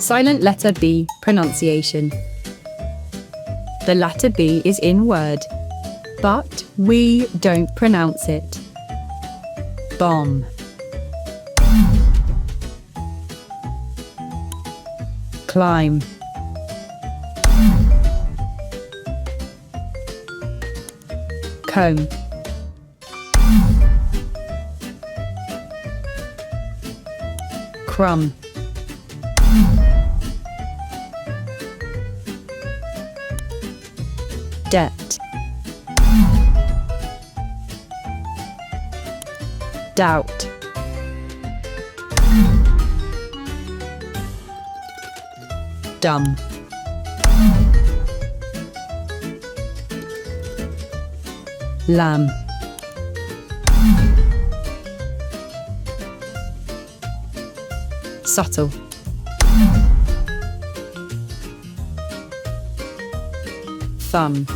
Silent letter B, pronunciation. The letter B is in word, but we don't pronounce it. Bomb. Climb. Comb. Crumb. Debt. Doubt. Dumb. Lamb. Subtle. Thumb.